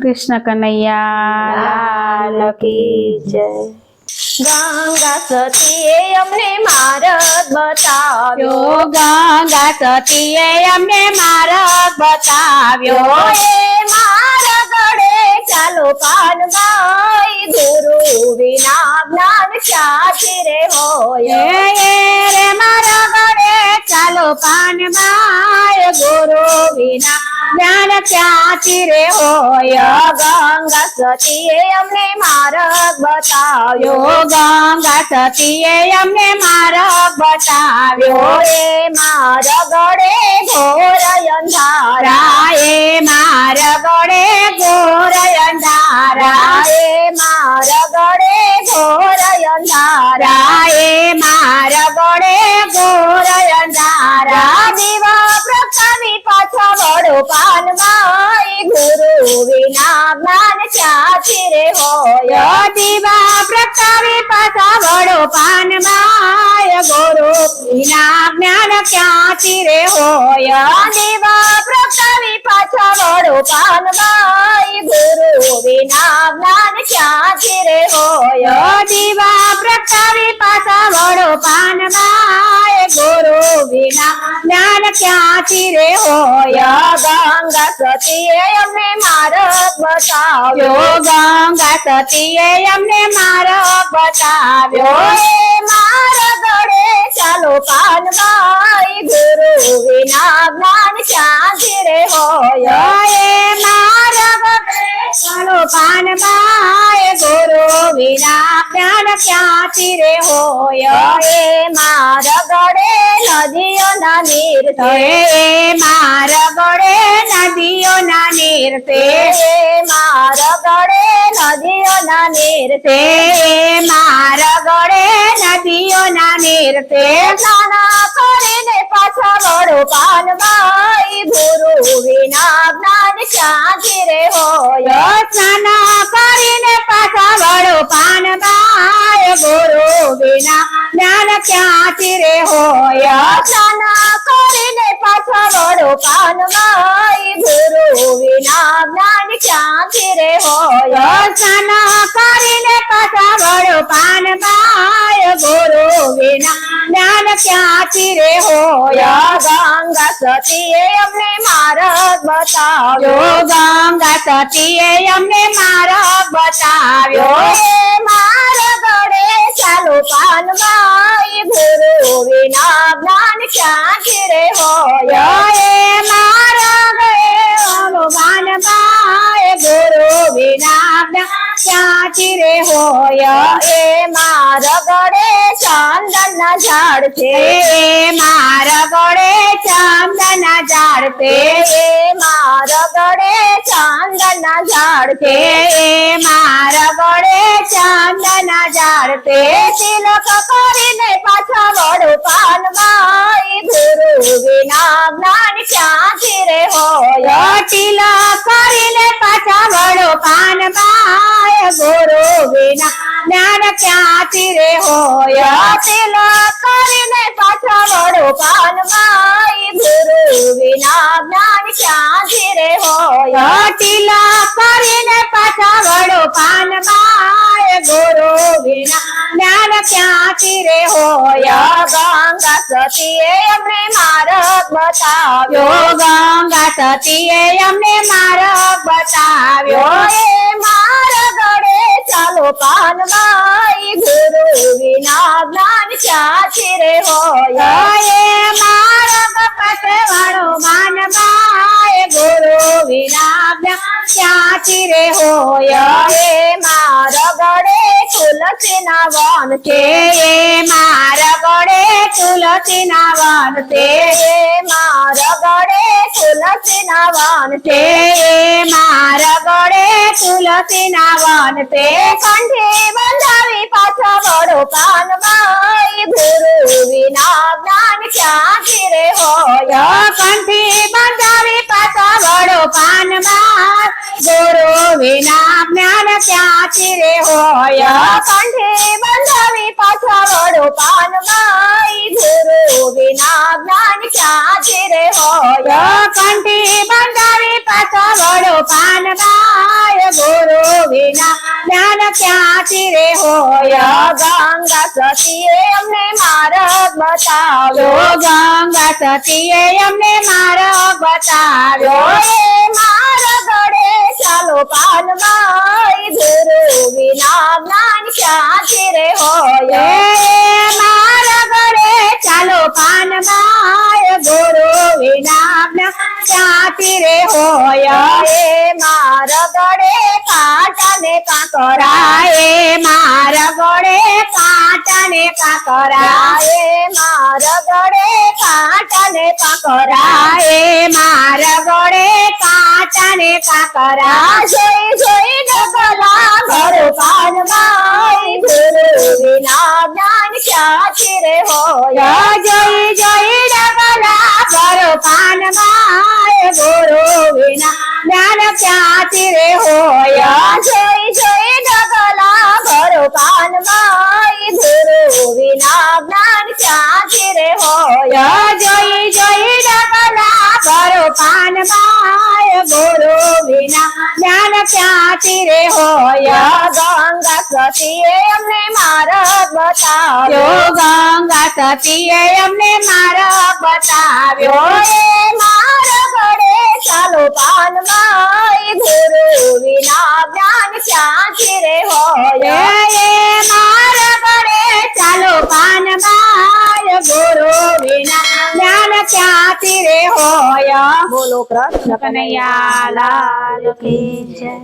કૃષ્ણ કનૈયા લાલ કી જય। ગંગા સતીએ અમને માર્ગ બતાવ્યો, ગંગા સતીએ અમને માર્ગ બતાવ્યો। એ મારા ગળે ચાલો પાનબાઈ, ગુરુ વિના જ્ઞાન ક્યાંથી રે હોય। રે મારા ગળે ચાલો પાનબાઈ, ગુરુ વિના જ્ઞાન ક્યાંથી રે હોય। ગંગા સતીએ અમને માર્ગ બતાવ્યો, ગંગા સતીએ અમને માર્ગ બતાવ્યો। એ મારા ગળે ઘોર અંધારા, એ મારા ગળે ઘોર અંધારા, એ મારા ગળે ઘોર અંધારા, એ મારા ગળે ઘોર અંધારા। દીવા પ્રગટાવી પાછા વડો પાનબાઈ, ગુરુ વિના જ્ઞાન ક્યાંથી રે હોય। દીવા પ્રગટાવી પાછા વડો પાનબાઈ, ગુરુ વિના જ્ઞાન ક્યાંથી રે હોય। દીવા પ્રગટાવી પાછા વડો પાનબાઈ, ગુરુ વિના જ્ઞાન ક્યાંથી રે હોય। દીવા પ્રગટાવી પાછા વડો પાનબાઈ, ગુરુ વિના જ્ઞાન ક્યાંથી રે હોય। ગંગા સતીએ અમને માર્ગ બતાવ્યો, ગંગા સતીએ અમને માર્ગ બતાવ્યો। એ મારા ગળે ચાલો પાનબાઈ, ગુરુ વિના જ્ઞાન ક્યાંથી રે હોય। એ મારા ગળે ચાલો પાનબાઈ, ગુરુ વિના જ્ઞાન ક્યાંથી રે હોય। એ મારા ગળે નદીઓના નીર છે, એ મારા ગળે નદીઓના નીર છે, એ મારા ગળે નદીઓના નીર છે। એ મારા ગળે નદીઓના નીર છે। નાના કરીને પાછા વડો પાનબાઈ, ગુરુ વિના જ્ઞાન ક્યાંથી રે હોય। સ્નાન કરીને પાછા વડો પાનબાઈ, ગુરુ વિના જ્ઞાન ક્યાંથી રે હોય। નાના કરીને પાછા વડો પાનબાઈ, ગુરુ વિના જ્ઞાન ક્યાંથી રે હોય। સ્નાન કરીને પાછા વડો પાનબાઈ, ગુરુ વિના જ્ઞાન ક્યાંથી રે હોય। ગંગા સતીએ અમને માર્ગ બતાવ્યો, ગંગા સતીએ અમને માર્ગ બતાવ્યો। એ મારા ગળે ચાલો પાનબાઈ, ગુરુ વિના જ્ઞાન ક્યાંથી રે હોય। એ મારા ગળે ચાલો પાનબાઈ, ગુરુ વિના જ્ઞાન ક્યાંથી રે હોય। એ મારા ગળે ચંદનના ઝાડ છે, એ મારા ગળે ચંદનના ઝાડ છે, એ મારા ગળે ચંદનના ઝાડ છે। એ મારા ગળે ચંદનના ઝાડ છે। તિલક કરીને પાછા વડો પાનબાઈ, ગુરુ વિના જ્ઞાન ક્યાંથી રે હોય। તિલક કરીને પાછા વડો પાનબાઈ, ગુરુ વિના જ્ઞાન ક્યાંથી રે હોય। તિલક કરીને પાછા વડો પાનબાઈ, ગુરુ વિના જ્ઞાન ક્યાંથી રે હોય। તિલક કરીને પાછા વડો પાનબાઈ, ગુરુ વિના જ્ઞાન ક્યાંથી રે હોય। ગંગા સતીએ અમને માર્ગ બતાવ્યો, ગંગા સતીએ અમને માર્ગ બતાવ્યો। એ મારા ગળે ચાલો પાનબાઈ, ગુરુ વિના જ્ઞાન ક્યાંથી રે હોય। એ માર્ગ પાસે વાળો માનબાઈ, ગુરુ વિના જ્ઞાન ક્યાંથી રે હોય। એ મારા ગળે તુલસીના વન છે, એ મારા ગળે તુલસીના વન છે, એ મારા ગળે તુલસીના વન છે। એ મારા ગળે તુલસીના વન છે। કંઠે બંધાવી પાછા વડો પાનબાઈ, ગુરુ વિના જ્ઞાન ક્યાંથી રે હોય। કંઠી બંધાવી પાછા વડો પાનબાઈ, ગુરુ વિના જ્ઞાન ક્યાંથી રે હોય। કંઠે બંધાવી પાછા વડો પાનબાઈ, ગુરુ વિના જ્ઞાન ક્યાંથી રે હોય। કંઠી બંધાવી પાછા વડો પાનબાઈ, સતીએ અમને માર્ગ બતાવ્યો ગંગા સતીએ અમને માર્ગ બતાવ્યો એ મારા ગળે ચાલો પાનમાં ગુરુ વિના જ્ઞાન ક્યાંથી રે હોય મારા ગળે ચાલો પાનમાં ગુરુ વિના ક્યાંથી રે હોય એ મારા ગળે કાંટા ને કાંકરા એ મારા ગળે કાંટા ને કાંકરા એ મારા ગળે કાંટા ને કાંકરા એ મારા ગળે કાંટા ને કાંકરા જોઈ જોઈ ડગલા ઘર પાનમાં ગુરુ વિના જ્ઞાન ક્યાંથી રે હોય જોઈ જોઈ ડગલા ઘર પાનમાં ગુરુ વિના જ્ઞાન ક્યાંથી રે હોય જોઈ જોઈ ડગલા ઘર પાનમાં ગુરુ વિના જ્ઞાન ક્યાંથી રે હોય જોઈ જોઈ ડગલા ઘર પાનમાં ગુરુ વિના જ્ઞાન ક્યાંથી રે હોય ગંગા સતીએ અમને માર્ગ બતાવ્યો ગંગા સતીએ અમને માર્ગ બતાવ્યો એ મારા ગળે ચાલો પાનમાં ગુરુ વિના જ્ઞાન ક્યાંથી રે હોય મારા ગળે ચાલો પાનમાં ગુરુ વિના જ્ઞાન ક્યાંથી રે હોય બોલો કૃષ્ણ કનૈયા લાલ કી જય.